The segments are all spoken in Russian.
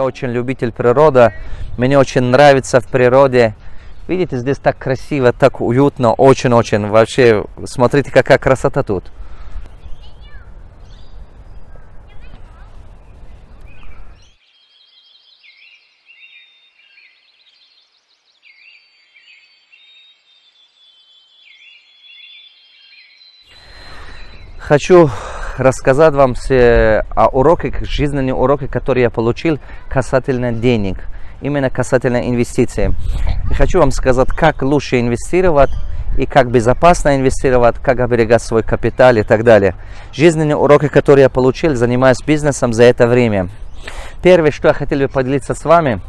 я очень любитель природы. Мне очень нравится в природе. Видите, здесь так красиво, так уютно, очень-очень. Вообще, смотрите, какая красота тут. Хочу рассказать вам о уроках, жизненных уроках, которые я получил касательно денег, именно касательно инвестиций. И хочу вам сказать, как лучше инвестировать и как безопасно инвестировать, как оберегать свой капитал и так далее. Жизненные уроки, которые я получил, занимаясь бизнесом за это время. Первое, что я хотел бы поделиться с вами,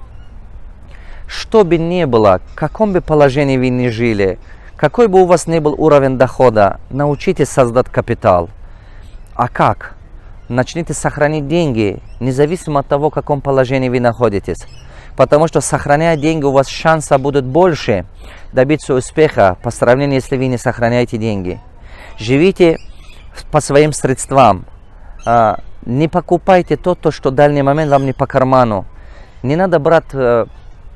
что бы ни было, в каком бы положении вы ни жили, какой бы у вас ни был уровень дохода, научитесь создать капитал. А как? Начните сохранить деньги, независимо от того, в каком положении вы находитесь. Потому что, сохраняя деньги, у вас шанса будет больше добиться успеха по сравнению, если вы не сохраняете деньги. Живите по своим средствам. Не покупайте то, что в дальний момент вам не по карману. Не надо брать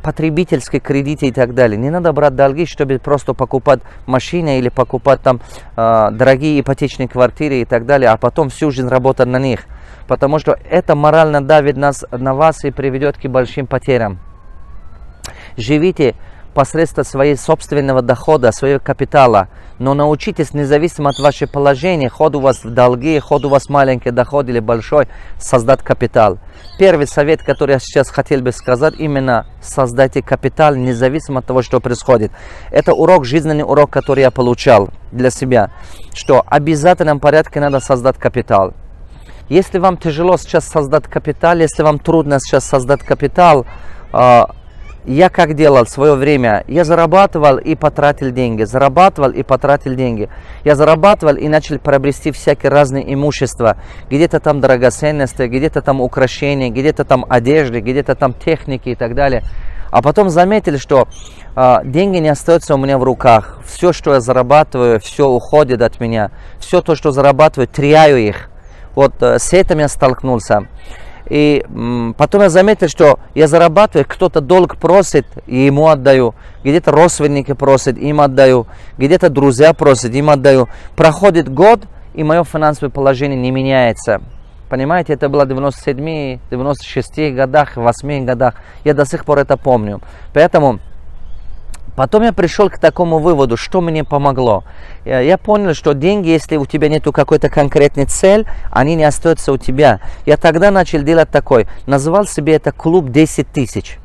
потребительские кредиты и так далее. Не надо брать долги, чтобы просто покупать машины или покупать там дорогие ипотечные квартиры и так далее, а потом всю жизнь работать на них. Потому что это морально давит на вас и приведет к большим потерям. Живите посредством своего собственного дохода, своего капитала, но научитесь, независимо от вашего положения, ход у вас в долги, ход у вас маленький доход или большой, создать капитал. Первый совет, который я сейчас хотел бы сказать, именно создайте капитал, независимо от того, что происходит. Это урок, жизненный урок, который я получал для себя, что в обязательном порядке надо создать капитал. Если вам тяжело сейчас создать капитал, если вам трудно сейчас создать капитал, я как делал в свое время, я зарабатывал и потратил деньги, зарабатывал и потратил деньги. Я зарабатывал и начал приобрести всякие разные имущества, где-то там драгоценности, где-то там украшения, где-то там одежды, где-то там техники и так далее. А потом заметили, что деньги не остаются у меня в руках. Все, что я зарабатываю, все уходит от меня. Все то, что зарабатываю, теряю их. Вот с этим я столкнулся. И потом я заметил, что я зарабатываю, кто-то долг просит, и ему отдаю. Где-то родственники просят, им отдаю. Где-то друзья просят, им отдаю. Проходит год, и мое финансовое положение не меняется. Понимаете, это было в 97, 96 годах, 8 годах. Я до сих пор это помню. Поэтому потом я пришел к такому выводу, что мне помогло. Я понял, что деньги, если у тебя нет какой-то конкретной цели, они не остаются у тебя. Я тогда начал делать такой, называл себе это клуб 10 тысяч.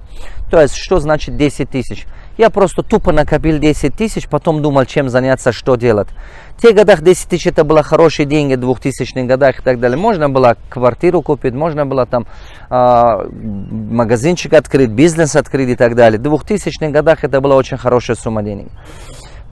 То есть, что значит 10 тысяч? Я просто тупо накопил 10 тысяч, потом думал, чем заняться, что делать. В тех годах 10 тысяч это было хорошие деньги, в 2000-х годах и так далее. Можно было квартиру купить, можно было там магазинчик открыть, бизнес открыть и так далее. В 2000-х годах это была очень хорошая сумма денег.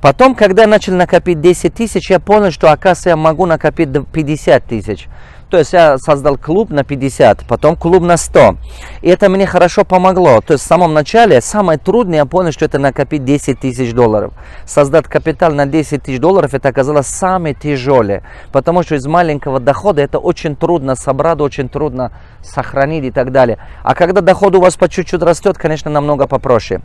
Потом, когда я начал накопить 10 тысяч, я понял, что, оказывается, я могу накопить 50 тысяч. То есть я создал клуб на 50, потом клуб на 100. И это мне хорошо помогло. То есть в самом начале, самое трудное, я понял, что это накопить 10 тысяч долларов. Создать капитал на 10 тысяч долларов, это оказалось самое тяжелое. Потому что из маленького дохода это очень трудно собрать, очень трудно сохранить и так далее. А когда доход у вас по чуть-чуть растет, конечно, намного попроще.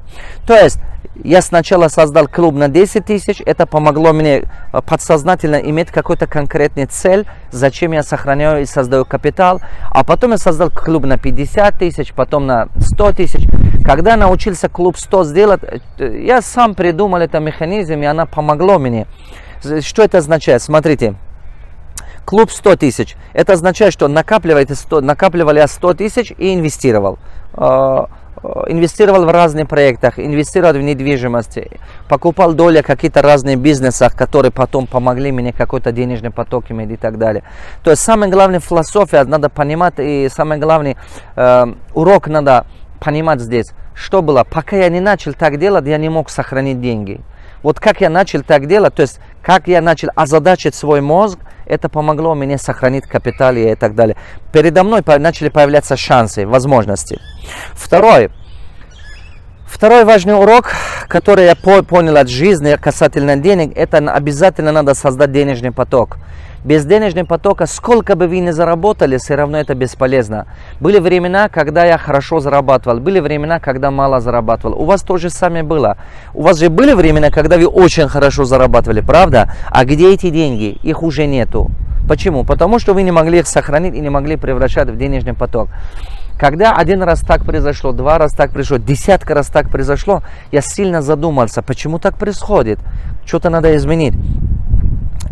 То есть я сначала создал клуб на 10 тысяч. Это помогло мне подсознательно иметь какую-то конкретную цель, зачем я сохраняю и создаю капитал. А потом я создал клуб на 50 тысяч, потом на 100 тысяч. Когда я научился клуб 100 сделать, я сам придумал этот механизм, и она помогла мне. Что это означает? Смотрите. Клуб 100 тысяч. Это означает, что накапливали я 100 тысяч и инвестировал. Инвестировал в разные проекты, инвестировал в недвижимость, покупал доли в каких-то разных бизнесах, которые потом помогли мне какой-то денежный поток иметь и так далее. То есть самая главная философия надо понимать, и самый главный урок надо понимать здесь, что было. Пока я не начал так делать, я не мог сохранить деньги. Вот как я начал так делать, то есть как я начал озадачить свой мозг, это помогло мне сохранить капитал и так далее. Передо мной начали появляться шансы, возможности. Второе, Второй важный урок, который я понял от жизни касательно денег, это обязательно надо создать денежный поток. Без денежного потока, сколько бы вы ни заработали, все равно это бесполезно. Были времена, когда я хорошо зарабатывал, были времена, когда мало зарабатывал. У вас то же самое было. У вас же были времена, когда вы очень хорошо зарабатывали, правда? А где эти деньги? Их уже нету. Почему? Потому что вы не могли их сохранить и не могли превращать в денежный поток. Когда один раз так произошло, 2 раза так произошло, 10 раз так произошло, я сильно задумался, почему так происходит. Что-то надо изменить.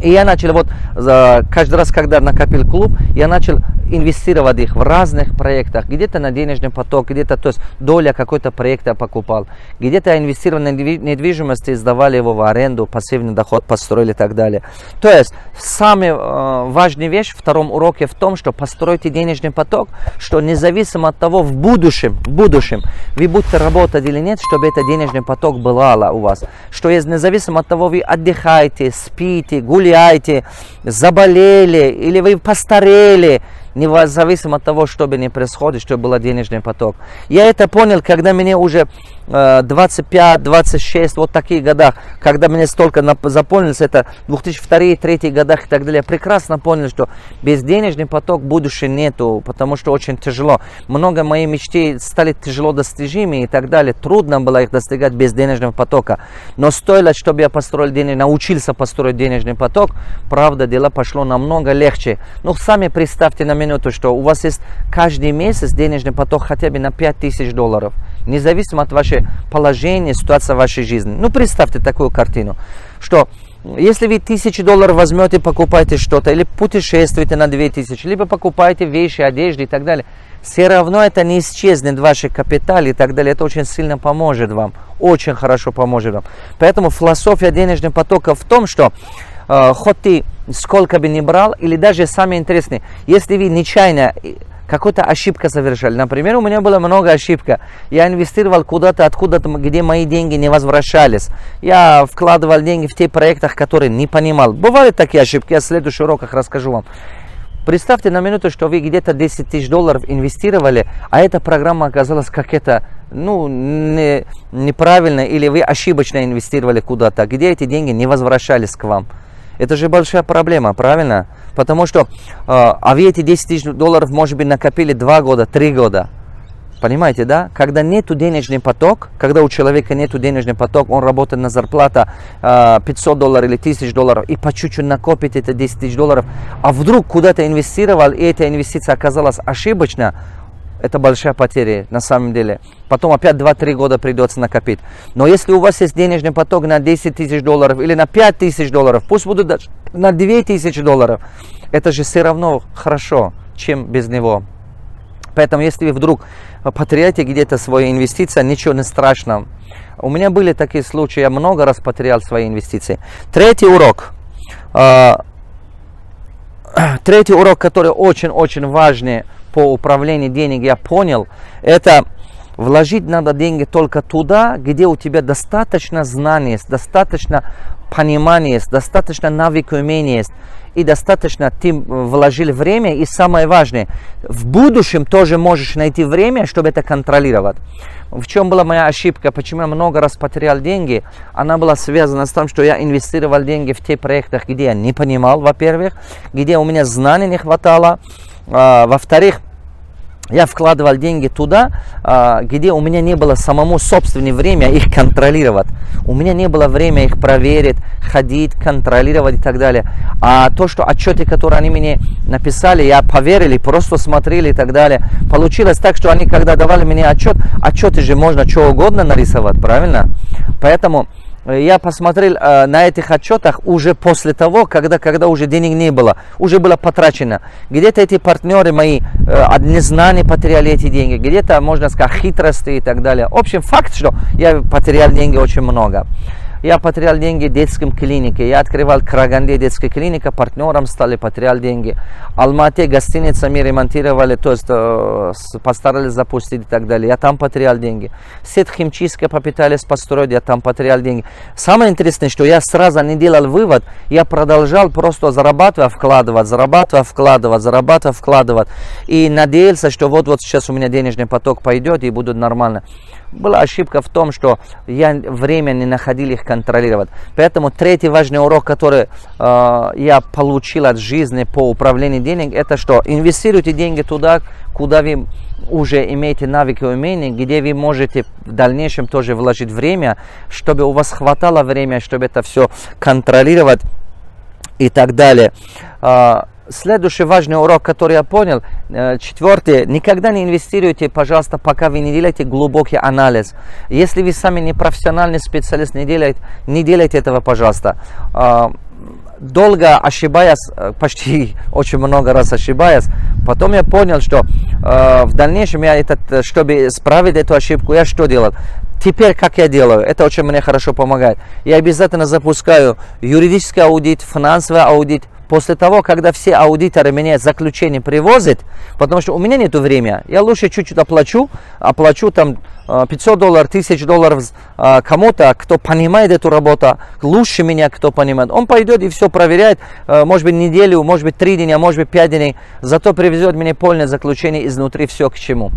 И я начал, каждый раз, когда накопил клуб, я начал инвестировать их в разных проектах. Где-то на денежный поток, где-то, то есть доля какой-то проекта покупал. Где-то я инвестировал на недвижимость и сдавали его в аренду, пассивный доход построили и так далее. То есть, самая важная вещь в втором уроке в том, что постройте денежный поток, что независимо от того, в будущем вы будете работать или нет, чтобы этот денежный поток был у вас. Что независимо от того, вы отдыхаете, спите, гуляете, заболели или вы постарели, независимо от того, что бы ни происходит, чтобы был денежный поток. Я это понял, когда мне уже 25-26, вот таких годах, когда мне столько заполнилось, это 2002-2003 годах и так далее, я прекрасно понял, что без денежный поток будущего нету, потому что очень тяжело. Много моих мечтей стали тяжело достижимы и так далее. Трудно было их достигать без денежного потока. Но стоило, чтобы я научился построить денежный поток, правда, дело пошло намного легче. Ну, сами представьте на минуту, что у вас есть каждый месяц денежный поток хотя бы на $5000, независимо от вашего положения, ситуации в вашей жизни. Ну, представьте такую картину, что если вы $1000 возьмете, покупаете что-то, или путешествуете на 2000, либо покупаете вещи, одежду и так далее, все равно это не исчезнет, ваши капиталы и так далее. Это очень сильно поможет вам, очень хорошо поможет вам. Поэтому философия денежного потока в том, что хоть ты сколько бы ни брал, или даже самое интересное, если вы нечаянно какую-то ошибку совершали. Например, у меня было много ошибок. Я инвестировал куда-то, откуда-то, где мои деньги не возвращались. Я вкладывал деньги в те проекты, которые не понимал. Бывают такие ошибки, я в следующих уроках расскажу вам. Представьте на минуту, что вы где-то $10 000 инвестировали, а эта программа оказалась как-то неправильно, или вы ошибочно инвестировали куда-то, где эти деньги не возвращались к вам. Это же большая проблема, правильно? Потому что вы эти $10 000, может быть, накопили 2 года, 3 года. Понимаете, да? Когда нету денежный поток, когда у человека нету денежный поток, он работает на зарплату $500 или $1000 и по чуть-чуть накопит это $10 000, а вдруг куда-то инвестировал, и эта инвестиция оказалась ошибочна, это большая потеря на самом деле. Потом опять 2-3 года придется накопить. Но если у вас есть денежный поток на $10 000 или на $5000, пусть будут даже на $2000, это же все равно хорошо, чем без него. Поэтому если вы вдруг потеряете где-то свои инвестиции, ничего не страшного. У меня были такие случаи, я много раз потерял свои инвестиции. Третий урок, который очень-очень важный по управлению денег, я понял, это вложить надо деньги только туда, где у тебя достаточно знаний, достаточно понимания, достаточно навык и умения есть, и достаточно ты вложил время, и самое важное, в будущем тоже можешь найти время, чтобы это контролировать. В чем была моя ошибка, почему я много раз потерял деньги? Она была связана с тем, что я инвестировал деньги в те проекты, где я не понимал, во-первых, где у меня знаний не хватало, во-вторых, я вкладывал деньги туда, где у меня не было самому собственное время их контролировать. У меня не было времени их проверить, ходить, контролировать и так далее. А то, что отчеты, которые они мне написали, я поверил, просто смотрели и так далее. Получилось так, что они, когда давали мне отчеты же можно что угодно нарисовать, правильно? Поэтому я посмотрел на этих отчетах уже после того, когда уже денег не было, уже было потрачено. Где-то эти партнеры мои от незнания потеряли эти деньги, где-то, можно сказать, хитрости и так далее. В общем, факт, что я потерял деньги очень много. Я потерял деньги в детском клинике. Я открывал в Караганде детскую клинику, партнером стали, потерял деньги. Алмате гостиницами ремонтировали, то есть постарались запустить и так далее. Я там потерял деньги. Сеть химчистки попытались построить, я там потерял деньги. Самое интересное, что я сразу не делал вывод, я продолжал просто зарабатывать, вкладывать, зарабатывать, вкладывать, зарабатывать, вкладывать. И надеялся, что вот сейчас у меня денежный поток пойдет и будет нормально. была ошибка в том, что я время не находил их контролировать. Поэтому третий важный урок, который я получил от жизни по управлению денег, это что инвестируйте деньги туда, куда вы уже имеете навыки и умения, где вы можете в дальнейшем тоже вложить время, чтобы у вас хватало времени, чтобы это все контролировать и так далее. Следующий важный урок, который я понял, четвертый, никогда не инвестируйте, пожалуйста, пока вы не делаете глубокий анализ. Если вы сами не профессиональный специалист, не делайте этого, пожалуйста. Долго ошибаясь, почти очень много раз ошибаясь, потом я понял, что в дальнейшем чтобы исправить эту ошибку, я что делал? Теперь как я делаю? Это очень мне хорошо помогает. Я обязательно запускаю юридический аудит, финансовый аудит. После того, когда все аудиторы меня заключение привозят, потому что у меня нет времени, я лучше чуть-чуть оплачу там $500, $1000 кому-то, кто понимает эту работу, лучше меня, кто понимает. Он пойдет и все проверяет, может быть неделю, может быть 3 дня, может быть 5 дней, зато привезет мне полное заключение изнутри, все к чему.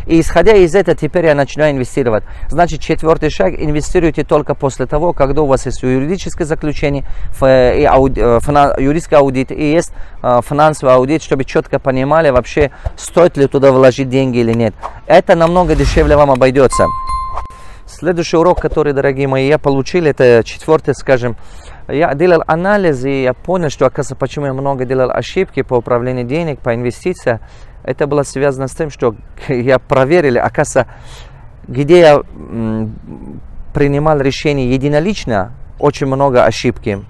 И исходя из этого, теперь я начинаю инвестировать. Значит, четвертый шаг, инвестируйте только после того, когда у вас есть юридическое заключение, юридический аудит и есть финансовый аудит, чтобы четко понимали вообще, стоит ли туда вложить деньги или нет. Это намного дешевле вам обойдется. Следующий урок, который, дорогие мои, я получил, это четвертый, скажем, я делал анализ, и я понял, что, оказывается, почему я много делал ошибки по управлению денег, по инвестициям. Это было связано с тем, что я проверил, оказывается, где я принимал решение единолично, очень много ошибки.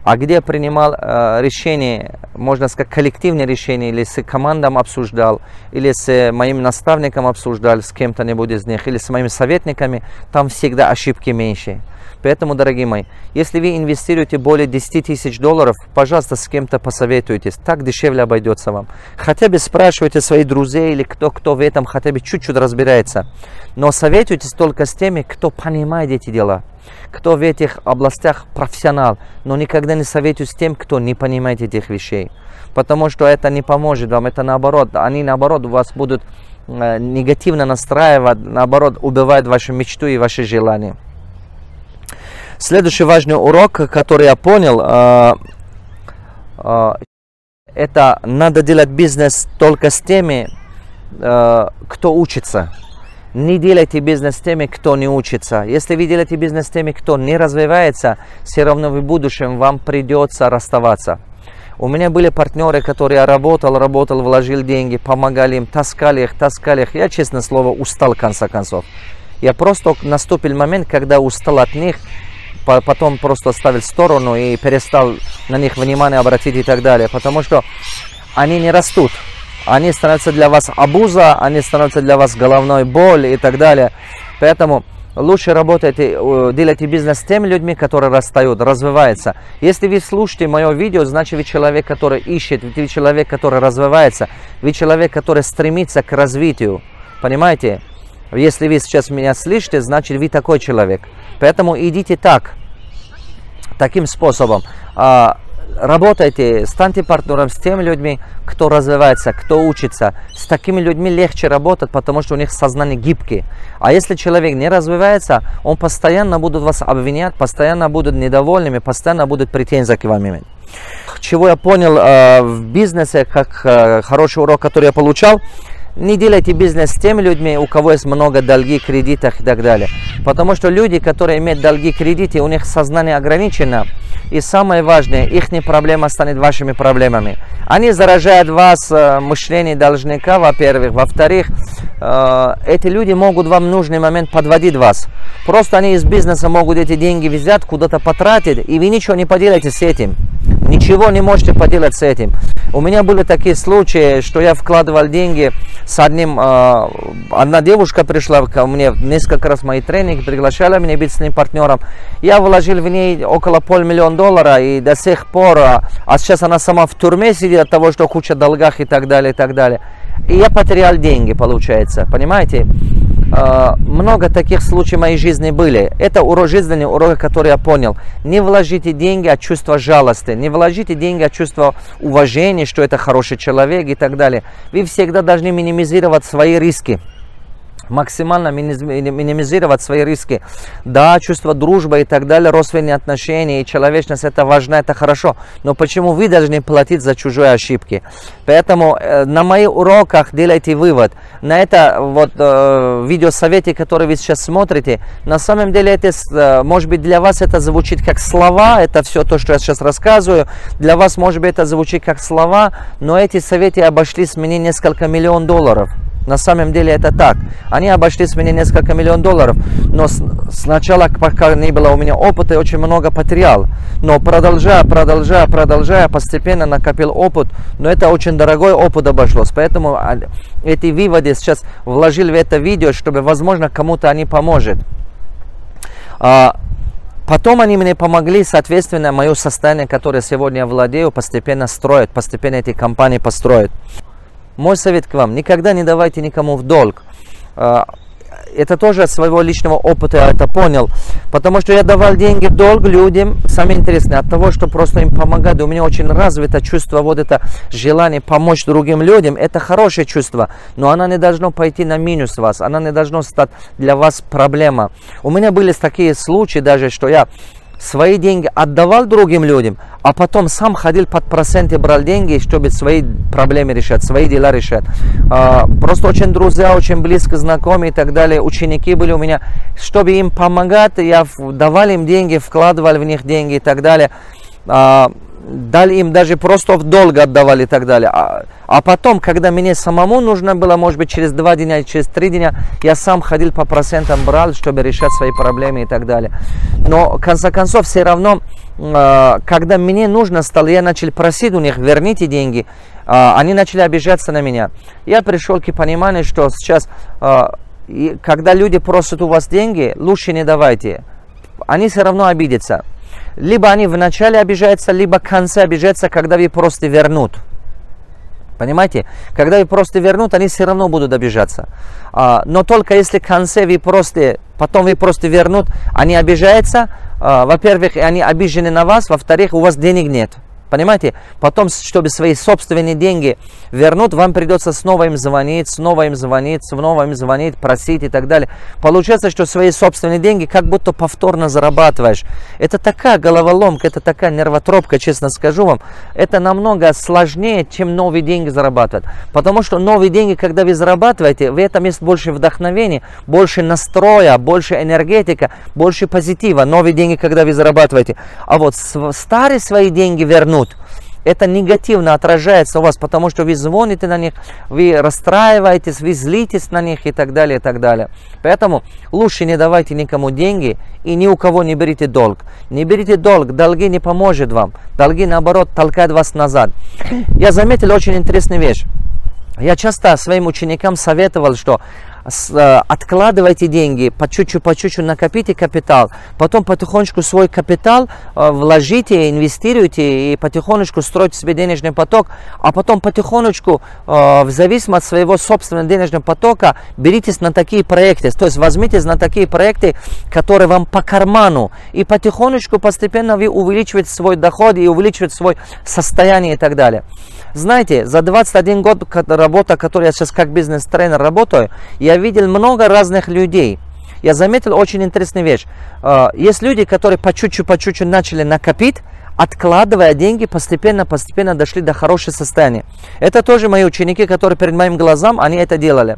А где я принимал решение, можно сказать, коллективное решение, или с командой обсуждал, или с моим наставником обсуждал, с кем-то-нибудь из них, или с моими советниками, там всегда ошибки меньше. Поэтому, дорогие мои, если вы инвестируете более $10 000, пожалуйста, с кем-то посоветуйтесь, так дешевле обойдется вам. Хотя бы спрашивайте своих друзей или кто в этом хотя бы чуть-чуть разбирается. Но советуйтесь только с теми, кто понимает эти дела, кто в этих областях профессионал, но никогда не советуюсь с тем, кто не понимает этих вещей. Потому что это не поможет вам, это наоборот, они наоборот вас будут негативно настраивать, наоборот убивать вашу мечту и ваши желания. Следующий важный урок, который я понял, это надо делать бизнес только с теми, кто учится. Не делайте бизнес с теми, кто не учится. Если вы делаете бизнес с теми, кто не развивается, все равно в будущем вам придется расставаться. У меня были партнеры, которые я работал, вложил деньги, помогали им, таскали их. Я, честное слово, устал в конце концов. Я просто наступил момент, когда устал от них, потом просто оставил в сторону и перестал на них внимание обратить и так далее. Потому что они не растут. Они становятся для вас обуза, они становятся для вас головной боль и так далее. Поэтому лучше работайте, делайте бизнес с теми людьми, которые растают, развиваются. Если вы слушаете мое видео, значит вы человек, который ищет, вы человек, который развивается, вы человек, который стремится к развитию. Понимаете? Если вы сейчас меня слышите, значит вы такой человек. Поэтому идите таким способом. Работайте, станьте партнером с теми людьми, кто развивается, кто учится. С такими людьми легче работать, потому что у них сознание гибкое. А если человек не развивается, он постоянно будет вас обвинять, постоянно будет недовольными, постоянно будут претензии к вам иметь. Чего я понял в бизнесе, как хороший урок, который я получал, не делайте бизнес с теми людьми, у кого есть много долги, кредитов и так далее. Потому что люди, которые имеют долги, кредиты, у них сознание ограничено. И самое важное, их проблема станет вашими проблемами. Они заражают вас мышление должника, во-первых. Во-вторых, эти люди могут вам в нужный момент подводить вас. Просто они из бизнеса могут эти деньги взять, куда-то потратить, и вы ничего не поделаете с этим. Ничего не можете поделать с этим. У меня были такие случаи, что я вкладывал деньги с одна девушка пришла ко мне, несколько раз мои тренинги, приглашала меня быть с ним партнером. Я вложил в ней около $500 000, и до сих пор, а сейчас она сама в тюрьме сидит от того, что куча долгах и так далее, и так далее. И я потерял деньги, получается, понимаете? Много таких случаев в моей жизни были. Это урок жизни, урок, который я понял. Не вложите деньги от чувства жалости, не вложите деньги от чувства уважения, что это хороший человек и так далее. Вы всегда должны минимизировать свои риски. максимально минимизировать свои риски. Да, чувство дружбы и так далее, родственные отношения и человечность, это важно, это хорошо. Но почему вы должны платить за чужие ошибки? Поэтому на моих уроках делайте вывод. На это вот видеосоветы, которые вы сейчас смотрите, на самом деле это, может быть, для вас это звучит как слова, это все то, что я сейчас рассказываю. Для вас, может быть, это звучит как слова, но эти советы обошлись мне несколько миллионов долларов. На самом деле это так. Они обошлись мне несколько миллионов долларов. Но сначала, пока не было у меня опыта, я очень много потерял. Но продолжая, постепенно накопил опыт. Но это очень дорогой опыт обошлось. Поэтому эти выводы сейчас вложил в это видео, чтобы, возможно, кому-то они поможет. Потом они мне помогли, соответственно, мое состояние, которое сегодня я владею, постепенно строить, постепенно эти компании построить. Мой совет к вам: никогда не давайте никому в долг. Это тоже от своего личного опыта я это понял. Потому что я давал деньги в долг людям, самое интересное, от того, что просто им помогать. У меня очень развито чувство, вот это желание помочь другим людям. Это хорошее чувство, но оно не должно пойти на минус вас. Оно не должно стать для вас проблема. У меня были такие случаи даже, что я свои деньги отдавал другим людям, а потом сам ходил под проценты, брал деньги, чтобы свои проблемы решать, свои дела решать. Просто очень друзья, очень близко знакомые и так далее, ученики были у меня. Чтобы им помогать, я давал им деньги, вкладывал в них деньги и так далее. Дали им даже просто в долг отдавали и так далее. А потом, когда мне самому нужно было, может быть, через 2 дня, через 3 дня, я сам ходил по процентам, брал, чтобы решать свои проблемы и так далее. Но, в конце концов, все равно, когда мне нужно стало, я начал просить у них: верните деньги, они начали обижаться на меня. Я пришел к пониманию, что сейчас, когда люди просят у вас деньги, лучше не давайте. Они все равно обидятся. Либо они вначале обижаются, либо в конце обижаются, когда вы просто вернут. Понимаете? Когда вы просто вернут, они все равно будут обижаться. Но только если в конце вы просто, потом вы просто вернут, они обижаются. Во-первых, они обижены на вас, во-вторых, у вас денег нет. Понимаете? Потом, чтобы свои собственные деньги вернуть, вам придется снова им звонить, просить и так далее. Получается, что свои собственные деньги как будто повторно зарабатываешь. Это такая головоломка, это такая нервотропка, честно скажу вам. Это намного сложнее, чем новые деньги зарабатывать. Потому что новые деньги, когда вы зарабатываете, в этом есть больше вдохновения, больше настроя, больше энергетика, больше позитива. Новые деньги, когда вы зарабатываете. А вот старые свои деньги вернуть, это негативно отражается у вас, потому что вы звоните на них, вы расстраиваетесь, вы злитесь на них и так далее, и так далее. Поэтому лучше не давайте никому деньги и ни у кого не берите долг. Не берите долг, долги не поможет вам. Долги, наоборот, толкают вас назад. Я заметил очень интересную вещь. Я часто своим ученикам советовал, что откладывайте деньги, по чуть-чуть накопите капитал, потом потихонечку свой капитал вложите, инвестируйте и потихонечку стройте себе денежный поток, а потом потихонечку, в зависимости от своего собственного денежного потока, беритесь на такие проекты, то есть возьмитесь на такие проекты, которые вам по карману, и потихонечку, постепенно вы увеличиваете свой доход и увеличиваете свое состояние и так далее. Знаете, за 21 год работы, которую я сейчас как бизнес-тренер работаю, я видел много разных людей. Я заметил очень интересную вещь. Есть люди, которые по чуть-чуть начали накопить, откладывая деньги, постепенно дошли до хорошего состояния. Это тоже мои ученики, которые перед моим глазам, они это делали.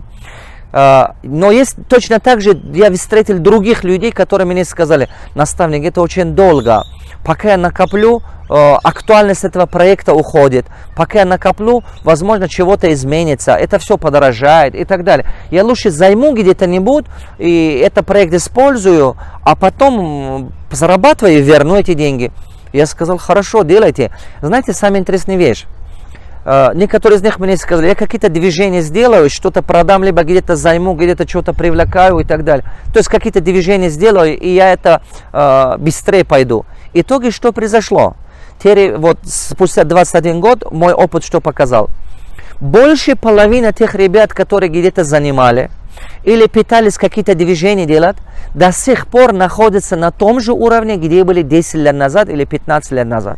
Но есть точно так же, я встретил других людей, которые мне сказали: наставник, это очень долго. Пока я накоплю, актуальность этого проекта уходит. Пока я накоплю, возможно, чего-то изменится. Это все подорожает и так далее. Я лучше займу где-то-нибудь и этот проект использую, а потом зарабатываю и верну эти деньги. Я сказал: хорошо, делайте. Знаете, самая интересная вещь. Некоторые из них мне сказали: я какие-то движения сделаю, что-то продам, либо где-то займу, где-то что-то привлекаю и так далее. То есть какие-то движения сделаю, и я это быстрее пойду. В итоге что произошло? Теперь вот спустя 21 год мой опыт что показал? Больше половины тех ребят, которые где-то занимали или пытались какие-то движения делать, до сих пор находятся на том же уровне, где были 10 лет назад или 15 лет назад.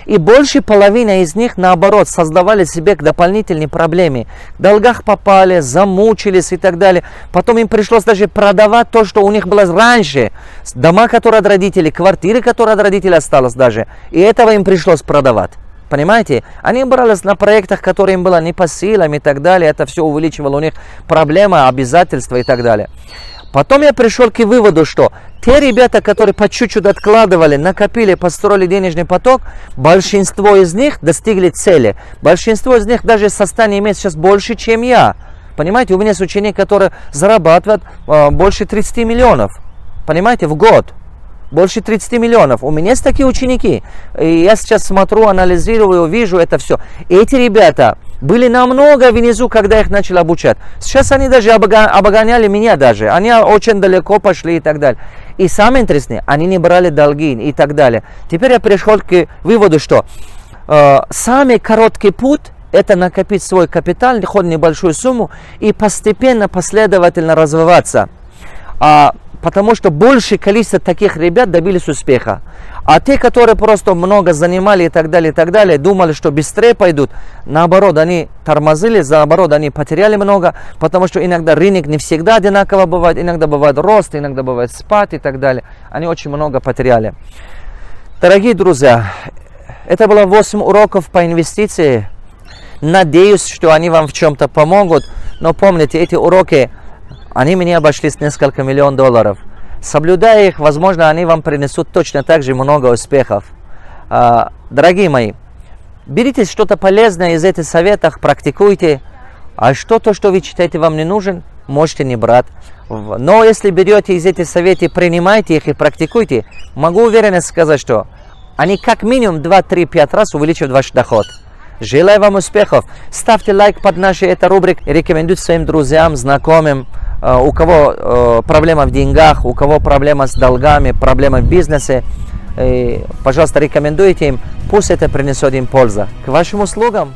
И больше половины из них, наоборот, создавали себе дополнительные проблемы. В долгах попали, замучились и так далее. Потом им пришлось даже продавать то, что у них было раньше. Дома, которые от родителей, квартиры, которые от родителей осталось даже. И этого им пришлось продавать. Понимаете? Они брались на проектах, которые им было не по силам и так далее. Это все увеличивало у них проблемы, обязательства и так далее. Потом я пришел к выводу, что те ребята, которые по чуть-чуть откладывали, накопили, построили денежный поток, большинство из них достигли цели. Большинство из них даже состояние имеет сейчас больше, чем я. Понимаете, у меня есть ученик, который зарабатывает больше 30 миллионов. Понимаете, в год. Больше 30 миллионов. У меня есть такие ученики. И я сейчас смотрю, анализирую, вижу это все. Эти ребята были намного внизу, когда их начали обучать. Сейчас они даже обгоняли меня даже. Они очень далеко пошли и так далее. И самое интересное, они не брали долги и так далее. Теперь я пришел к выводу, что самый короткий путь — это накопить свой капитал, хоть небольшую сумму, и постепенно, последовательно развиваться. Потому что большее количество таких ребят добились успеха. А те, которые просто много занимали и так далее, думали, что быстрее пойдут, наоборот, они тормозили, наоборот, они потеряли много, потому что иногда рынок не всегда одинаково бывает, иногда бывает рост, иногда бывает спад и так далее. Они очень много потеряли. Дорогие друзья, это было 8 уроков по инвестиции. Надеюсь, что они вам в чем-то помогут, но помните, эти уроки, они мне обошлись несколько миллионов долларов. Соблюдая их, возможно, они вам принесут точно так же много успехов. Дорогие мои, берите что-то полезное из этих советов, практикуйте. А что-то, что вы читаете, вам не нужен, можете не брать. Но если берете из этих советов, принимайте их и практикуйте, могу уверенно сказать, что они как минимум 2, 3, 5 раз увеличивают ваш доход. Желаю вам успехов. Ставьте лайк под нашей этой рубрикой. Рекомендуйте своим друзьям, знакомым. У кого проблема в деньгах, у кого проблема с долгами, проблема в бизнесе. Пожалуйста, рекомендуйте им. Пусть это принесет им пользу. К вашим услугам.